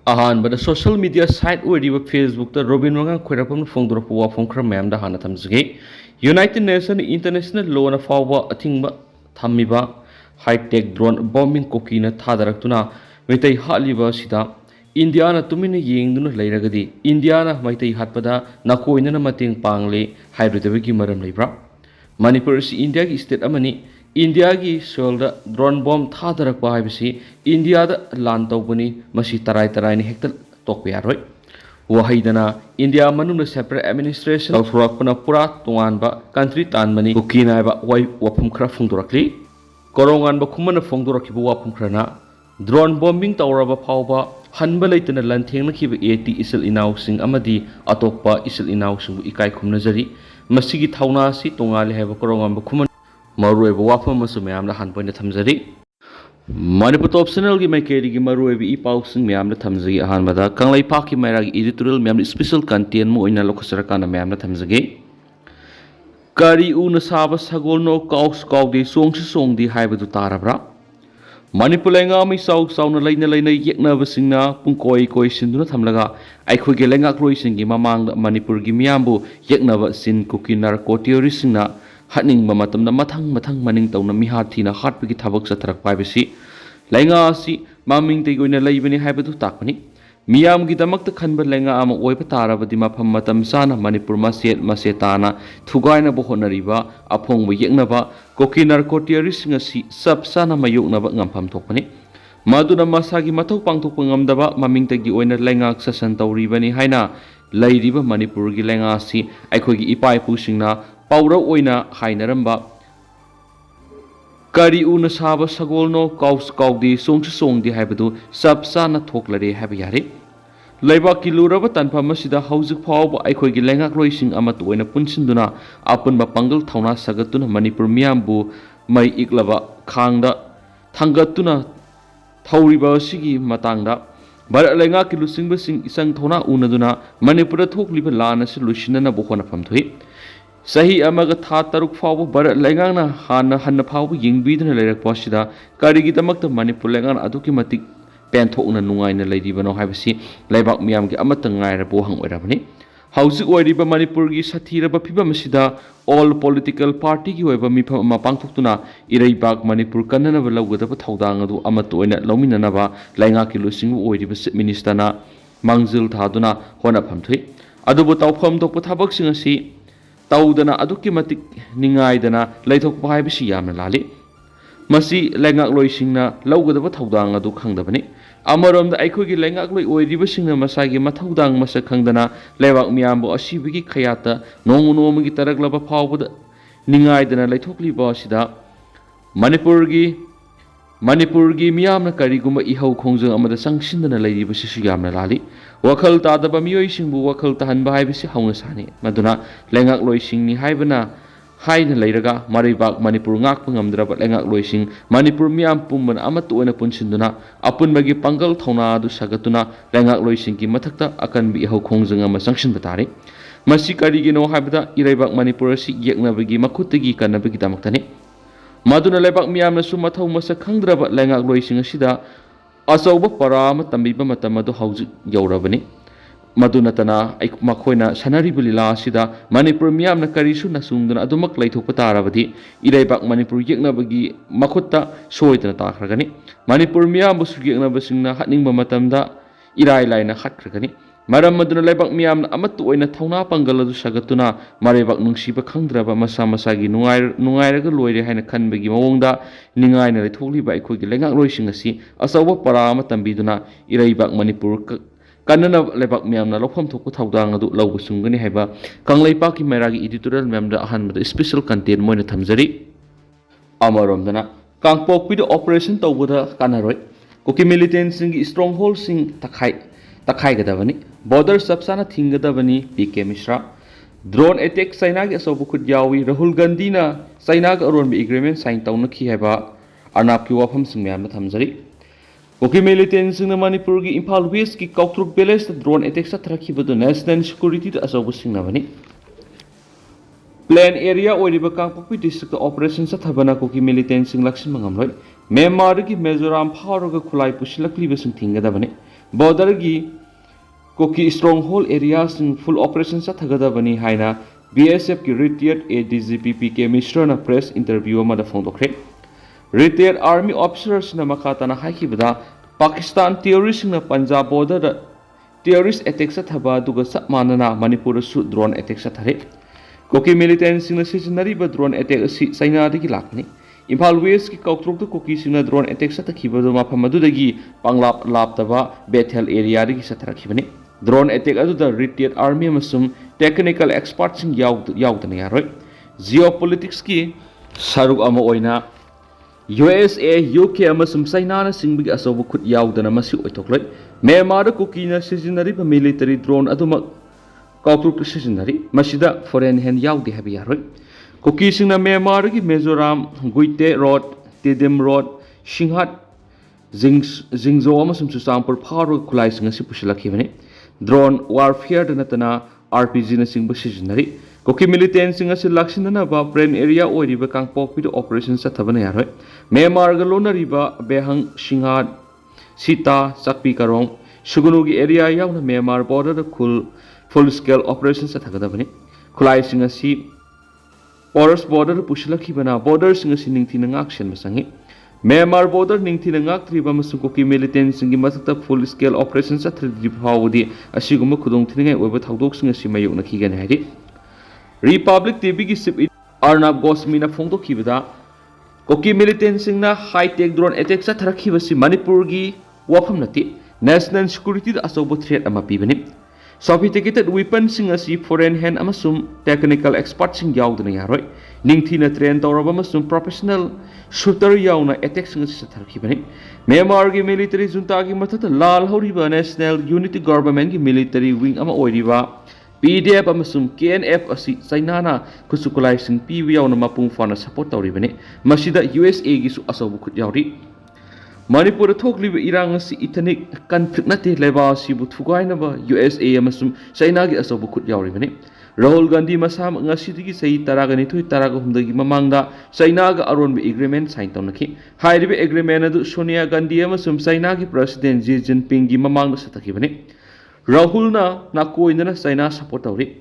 अहानबद social media site Facebook रोबिन वंगा खोरपम फोंदरप वाफम खर मैम हाना थमजगे यूनाइटेड नेशन इंटरनेशनल लॉ न फाव अथिंग थमीबा हाईटेक ड्रोन बॉम्बिंग कोकी न थादरक्तुना मैतै हालिबा सिदा इंडिया न तुमिन येंगदुना लेरगदी इंडिया न मैतै हातपदा नकोइनना मतेंग पांगले हाइब्रिडबगी मरम लेब्रा मणिपुर इंडिया की स्टेट अमनी इंडिया की सोल ड्रोन बॉम्ब थादरप इंडिया लान तौबनी तराई तराई हेक्ट तोप यारोय वहीदना इंडिया मनुंग सेपरेट एडमिनिस्ट्रेशन लौथोरकपना पूरा तोंगानब कंट्री तानबनी कुकी नायबा वफम खरा फोंदोरकली कोरोंगानब खुमन फोंदोरकिब वफम खरना ड्रोन बॉम्बिंग तौरब फावबा हनब लेतना लंथेंगनखिब 80 इसल इनाउसिंग अमदी अतोप्पा इसल इनाउसिंग इकाई खुमनजरी मसिगी थौनासी तोंगाले हैब कोरोंगानब खुमन मरुएब वाफम मैम हानपोइन थमजरी मणिपुर टॉप चैनल की मैकेरी की मरुएब ई पाउसिंग मैम थमजगी अहानबदा कंगलैपाक की मैरागी एडिटोरियल मैम स्पेशल कंटेंट मोइना लोखसरकाना मैम थमजगे करी उन साब सगोलनो काउस काउदे सोंगसु सोंगदी हाइबदु तारब्रा मणिपुर लेंगामी साउ साउना लेना लेना येक्नबसिंगना पुंकोई कोई सिंदुना थमलगा आइखोगे लेंगाक्लोइसिंगी ममांग मणिपुर की मियामबु येक्नब सिन कुकी नार्को टेररिस्टसिंगना हटनिंग मथंग मथंग मनिंग तौना मिहाथीना हाटपगी थबक चथरक पाइबसी लेंगा असि मामिंग तेगोइना लेबनी हाइबदु ताकपनी मियामगी दमकत खनब लेंगा आम ओइब तारबदि मफम मतम साना मणिपुर मसेत मसेताना थुगाइना बहोनरिबा अफोंग येक्नबा कोकी नार्को टेररिस्टसिंग असि सब साना मयोक्नबा ngамफम थोकपनी मदुना मसागी मथौ पांगथोक ngamdaba mamingtagi oina lengak sasan tawribani haina leiriba manipur gi lenga si aikhogi ipai pusingna paura oina hainaramba kari una saba sagolno kaus kaudi songsu songdi haibadu sab sana thoklare hab yare leiba kiluraba tanpham asida haujuk phawba aikhogi lengak loising ama toina punsinduna apunba pangal thauna sagatuna manipur miambu mai iklaba khangda thangatuna थौरीबा सिगी मतंगदा Bharat लेंगा की लुसिंग busing इसंग थोना उनदुना Manipur थोकलिब लान से लुसिनना बखोना फमथुई सही अमग था तरुक फाव भारत लेंगाना हान हन फाव यिंगबीदना लेरकपासिदा कारिगी दमकत मणिपुर लेंगाना अदुकी मतिक पेंथोकना नुंगाइना लेदिबनो हाइबसी लेबाक मियामगी अमत ngaira bo hang oirabani हाउसिक ओइरिबा Manipur की साथीरबा फिबम सिदा ऑल पॉलिटिकल पार्टी की ओइबा मिफम अमा पांगथोकतुना इरैबाक मणिपुर कन्ननब लौगदब थौदांग अदु अमत ओइना लौमिननबा लैंगा की लुसिंग ओइरिबा चीफ मिनिस्टरना मांगजिल थादुना होना फमथुई अदुबो तौफम तोप थाबकसिंग असि तौदना अदुकी मतिक निंगाइदना लैथोकबा हाइबसि यामना लाली मसी लैंगाक लोइसिंगना लौगदब थौदांग अदु खंगदबनी अमरोमदा अखोगी लैंगाक लोइ ओइरिबसिंगना मसागी मथौदांग मसक खंगदना लेबाक मियामबो असिबिगी खयाता नोंगु नोमगी तरगलबा फावबद निंगाइदना लैथोकलिबा सिदा मणिपुरगी मियामना करिगुम्बा इहौ खोंजंग अमदा संगसिंदना लैरिबसिसु यामना लाली वखल तादबा मियोइसिंगबु वखल तहनबा हाइबसि हौना सानि मदुना लैंगाक लोइसिंगनि हाइबना हाइन लेरगा मरिबाक Manipur ngamdraba lengak loising Manipur मियाम पुमन अमत ओना पुनसिंदुना अपुनबगी पंगल थौना दु सगतुना lengak loising की मथक्ता अकन बि हौ खोंजंग अमा संगसिन बतारे मसी करिगिनो हाबदा इरैबाक मणिपुर सि येक्नबगी मखुतगी कनबगी दमक्तने मदुना लेबाक मियामनसु मथौ मसक खंगद्रबा lengak loising सिदा अचौब पराम तंबिबा मतमदु हौजि यौरबनी मदुनतना मखोइना सनरिबु लीला सिदा मणिपुर मियामना करिसु नसुंगदना अदुमक लैथोकपा तारबदि इरैबाक मणिपुर येक्नबगी मखुत्ता सोइदना ताखरगनी मणिपुर मियामबुसु येक्नबसिंगना हटनिंगबा मतमदा इराय लाइना हटखरगनी मरम मदुना लेबाक मियामना अमत ओइना थौना पंगलदु सगतुना मरेबाक नुंगसिबा खंगद्रबा मसा मसागी नुंगाइरगा लोइरे हाइना खनबगी मवोंगदा निंगाइना लैथोकलिबा अखोइगी लेंगाक लोइसिंग असि अचौब पराम तंबिदुना इरैबाक मणिपुर कन्नना लेबाक मियामना लौफम थोकु थौदांग अदु लौबसुंगनी हाइबा कंगलैपाक की मैरागी एडिटोरियल मैमदा अहानबदा स्पेशल कंटेंट मोइना थमजरी अमरोमदना कांगपोकपी दा ऑपरेशन तौबदा kanaroi कुकी militant सिंगी स्ट्रॉन्ग होल्ड सिंग तखाइगदबनी बॉर्डर सबसाना थिंगदबनी P K Mishra drone attack China की असौब खुद यावी राहुल गांधी ना चाइना का अरोन एग्रीमेंट साइन तौनखी हाइबा अर्नाब की वाफम सिंग मैमदा थमजरी कुकी militant सिंगना मणिपुर की इम्फाल वेस्ट की कौतरुक विलेज ड्रोन अटैक चथरखिबदु नेशनल सिक्योरिटी असौब सिंगनाबनी प्लेन एरिया ओइरिबा कांगपोकपी डिस्ट्रिक्ट ऑपरेशन चथबना कुकी militant सिंग लक्ष्मण मंगमलोय म्यांमार की Mizoram फावरगा खुलाई पुसिलक्लिबसिंग थिंगदबनी border gi Kuki stronghold areas in full operation sathagada haina BSF ki retired ADGP Mishra na press interview amada phongdokre. Retired army officers na makatana haikibada Pakistan terrorists na Punjab border da terrorist attack sathaba duga sapmanana Manipur su drone attack sathare. Kuki militant sing na seasonary drone attack si China dagi lakni. Imphal West ki Kautrok to Kuki sing na drone attack sathakibada maphamadu dagi panglap laptaba Bethel area dagi satharakibani. Drone attack aduda retired army amasum technical experts sing yaudana yaroi. Geopolitics ki saruk ama oina USA, UK amasum China na singbig asobu khut yaudana masi oitokloi. Myanmar da Kuki na seasonary military drone aduma Kautrok seasonary masida foreign hand yaudi habi yaroi. Kuki sing na Myanmar ki Mizoram, Guite Road, Tedim Road, Singhat, Jingzhou amasum Susampur Pharo khulai sing asi pusilakibani. Drone warfare da natana RPG na singba seasonary. Kuki militant sing asi laksinana ba brain area oiriba Kangpokpi da Operation sathabana yaroi. Myanmar ga lona riba Behang Singhat Sita Sakpi Karong Sugunugi area yauna Myanmar border da full scale operation sathagadabani. Khulai sing asi Porous border pusilakibana border sing asi ningthina ngaksen masangi. Myanmar border ningthina ngaktriba masung Kuki militant singi mathakta full scale operation sathri phawdi asiguma khudong thingai oiba thaudok sing asi mayokna khigani haidi. Republic TV ki sip Arnab Gosmi na phongdokibada Kuki militant sing na high tech drone attack satharakibasi Manipur gi wafam nati national security da asobo threat ama pibani. Sophisticated weapons sing asi foreign hand amasum technical experts sing yaudana yaroi. Ningthina train tawraba amasum professional shooter yauna attack sing asi satharakibani. Myanmar gi military junta gi mathata lal horiba national unity government gi military wing ama oiriba PDF amasum KNF asi China na kusukulai sing piwi yauna mapung fana support tawribani. Masida USA gi su asobu khut yauri. Manipur thokliba irang asi ethnic conflict nate leba sibu thugainaba USA amasum China gi asobu khut yauribani. Rahul Gandhi masam ngasidigi sei taragani thui taraga humdagi mamangda China ga aronba agreement sign tawnaki. Hairiba agreement adu Sonia Gandhi amasum China gi president Xi Jinping gi mamangda satakibani. Rahul na nakoinana China support tawri.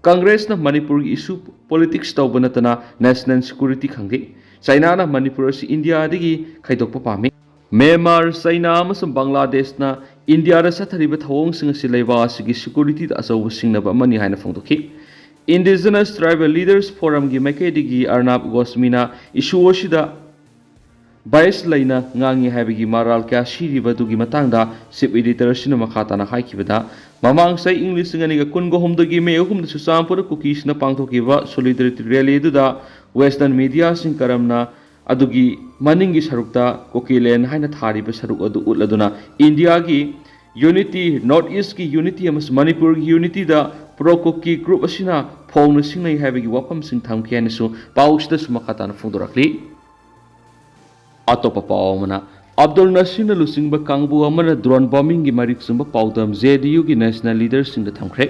Congress na Manipur gi issue politics tawbanatana national security khangdi. China na Manipur si India digi khaidokpa pami. Myanmar, China amasum Bangladesh na India da sathariba thawong sing asi leiba asigi security da asawu singnaba mani haina phongdoki. Indigenous Tribal Leaders Forum gi maikaidigi Arnab Gosmina issue osida bias laina ngangi haibigi maral kya shiriba dugi matangda sip editor sina makhatana haikibada mamang sai English ngani ga kungo homdagi me hum da susampur Kuki na pangthokiba solidarity rally du da western media sing karamna adugi maningi sarukta Kokilen haina thariba saruk adu utladuna India gi unity North East ki unity amas Manipur gi unity da pro Kuki group asina phongna singnai haibigi wapam sing thamkhiani su pausda sumakatana phongdorakli atopa pawmana Abdul Nasir na lusingba kangbu amana drone bombing gi marik sumba pawdam JDU gi national leaders sing da thamkhre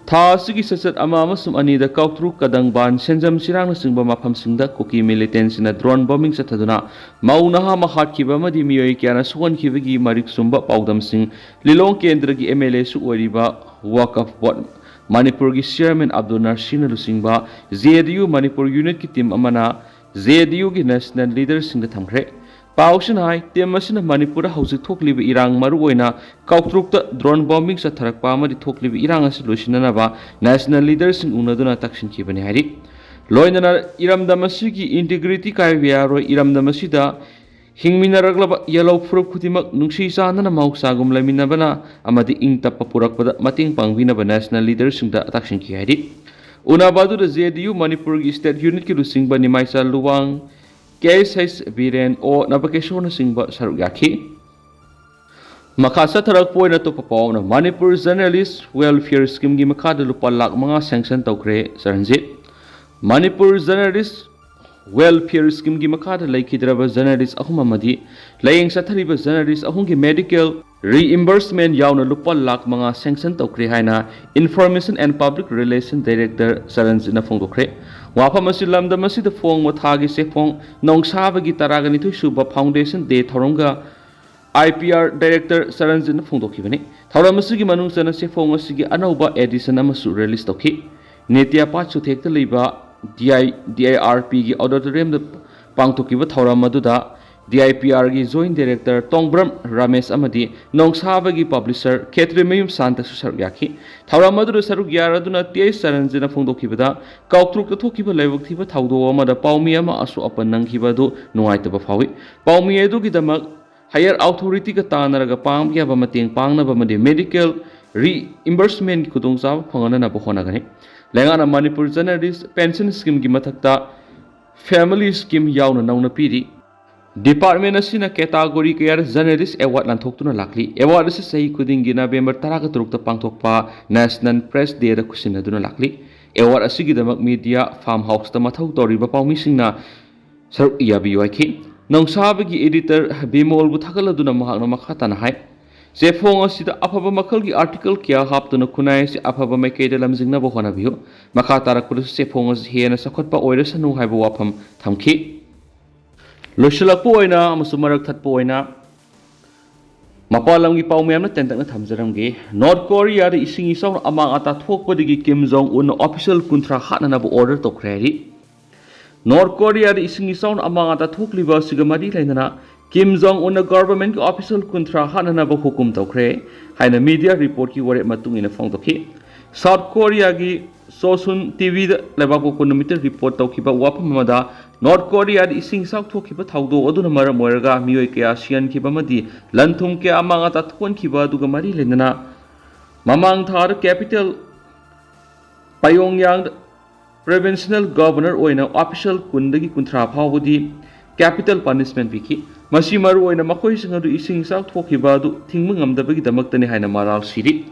Tha sigi sasat ama amasum ani da Kautrok kadang ban senjam sirang na singba mafam singda Kuki militants na drone bombing sathaduna maunaha mahat kiba madi miyoi kyana suwan kibagi marik sumba pawdam sing Lilong Kendra gi MLA su oriba Wakaf Board Manipur gi chairman Abdul Nasir na lusingba JDU Manipur unit ki team amana JDU gi national leaders sing da thamkhre Pausin hai temasina Manipur hausi thokliba irang maru oina Kautrok ta drone bombing sa tharakpa amadi thokliba irang asi losinana ba national leaders sing unaduna taksin kibani hari loinana iramdamasi gi integrity kai viaro iramdamasi da hingminaraglaba yellow fruit khutimak nungsi sanana mausagum laminabana amadi ingtappa purakpada mating pangbinaba national leaders sing da taksin ki hari unabadu da JDU Manipur gi state unit ki lusingba nimaisa luwang KSH Biren o nabakesona singba saruk yaki makasa tharak poina to papaw na Manipur journalist welfare scheme gi makada lupa lakh mga sanction tawkre saranjit Manipur journalist welfare scheme gi makada laikhidraba journalist ahum amadi layeng sathariba journalist ahum gi medical reimbursement yauna lupa lakh mga sanction tawkre haina information and public relation director saranjit na phongdokre wafam asi lamdam asi da phong wathagi se phong nongsaba gi taragani thu suba foundation day thoronga IPR Director Saranjin Fungdoki Thauram Sugi Manungsana Sefong Sigi Anova Edison Amasu release Toki Netia Pachu take the Liba DIRP Auditorium the Pangtoki Thauram Maduda DIPR gi Joint Director Tongbram Ramesh Amadi Nongsaba gi Publisher Ketrimim Santa Susaryaki Thauramadu Sarugyara Duna Tia Saranjina Fungdokibada Kautruk the Tokiba Levoktiba Taudo Amada Paumiama Asu Apanang Hibado Nuaitaba Fawi Paumi Edu Gidamak Higher Authority Katana Pam Yabamating Pangna Bamadi Medical Reimbursement Kudungsa Pangana Bohonagani Langana Manipur Journalist Pension Scheme Gimatakta Family Scheme Yauna Nauna Piri Department asina category kaya journalist award lanthokuna lakli award ase sahi kudingi November 10 turukta pangthokpa National Press Day da kusinaduna lakli award asigi damak media farmhouse ta mathau toriba pawmisingna saruk iyabi waiki nongsabagi editor Bimol bu thakaladuna mahakna makhatana hai Sefong asida afaba makalgi article kya haptuna kunai se afaba maikeda lamjingna bo hona biyo makhatara kudu sefong as hena sakhotpa oirasanu haiba wafam thamki Lushalakpoina, Masumarak Tatpoina Mapalangi Paumiam Tentan Tamzaramgi, North Korea, the Ising Song among Atatokwadigi Kim Jong un official Kuntra Hatanabu order to credit. North Korea, the Ising Song among Atatokliva Sigamadi Lena, Kim Jong un government official Kuntra Hatanabu Hukum to credit, Hina media report you were at Matung in a phone to keep. South Korea gi Sosun TV Lebaco Konometer report to keep a Wapamada. North Korea the Ising South Tokiba Taudo Oduna Mara Moraga, Mioke Asian Kibamadi, Lantum Ke among Atatun Kiba Dugamari Lena Mamang Thar capital Pyongyang Provincial Governor Oina official Kundagi Kuntra Pawudi capital punishment wiki Masimaru Oina Makoi Singa Ising South Tokiba Tingmungam the Big Damaktani Hina Maral City.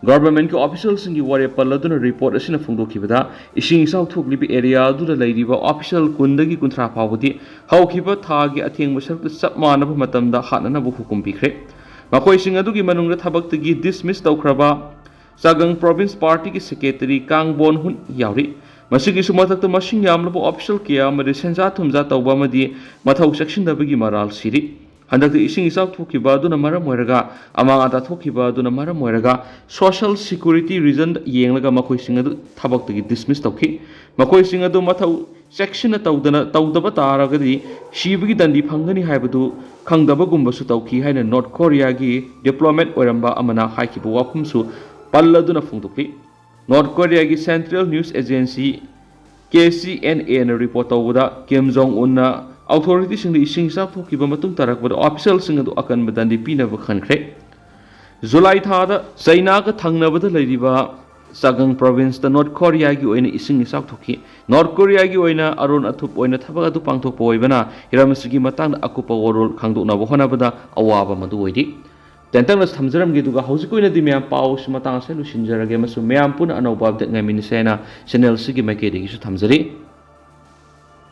Government officials in the Warrior Paladuna report as in a Fungo Kibada, Ishing South Toglibi area, do the lady official Kundagi Kuntra Pavati, how Kiba Tagi attain was the subman of Matamda Hananabu Hukum Pikre. Makoi Singadugi Manunga Tabak to give dismissed Okraba, Sagang Province Party Secretary Kang Bon Hun Yauri, Masiki Sumatak the machine Yamlabo official Kia, Medisenza Tumzata Obama di Matau section the Bigi Maral City. Handak the Ising South Tokiba do Namara Moraga, among other Tokiba do Namara Moraga, social security reason Yanglaga Makoi Singer Tabak to get dismissed okay. Makoi Singer do Matau section at Taudabatara Gadi, Shibigi Dandi Pangani Habadu, Kangdabagumba Sutauki, and North Korea gi deployment Oramba Amana Haikibu Wakumsu, Paladuna Funduki. North Korea gi Central News Agency KCNA report over Kim Jong Un. Authorities in the Ising South Tokiba Matung Tarak, but officials in the Akan Badandi Pina Vakanre. Zulai Tada, Sainaga Tangna the Ladiva, Sagang Province, the North Korea Guina Ising South Toki, North Korea Guina, Arun Atup Oina Tabatu Pangto Poivana, Hiramasugi Matan Akupa World, Kangdo Navohanabada, Awaba Maduidi. Tentangas Tamzaram Giduga Hosikuina di Miam Paus Matang Selushin Jaragamasu Miampun and Obab that Naminisena, Chanel Sigi Makedi Tamzari.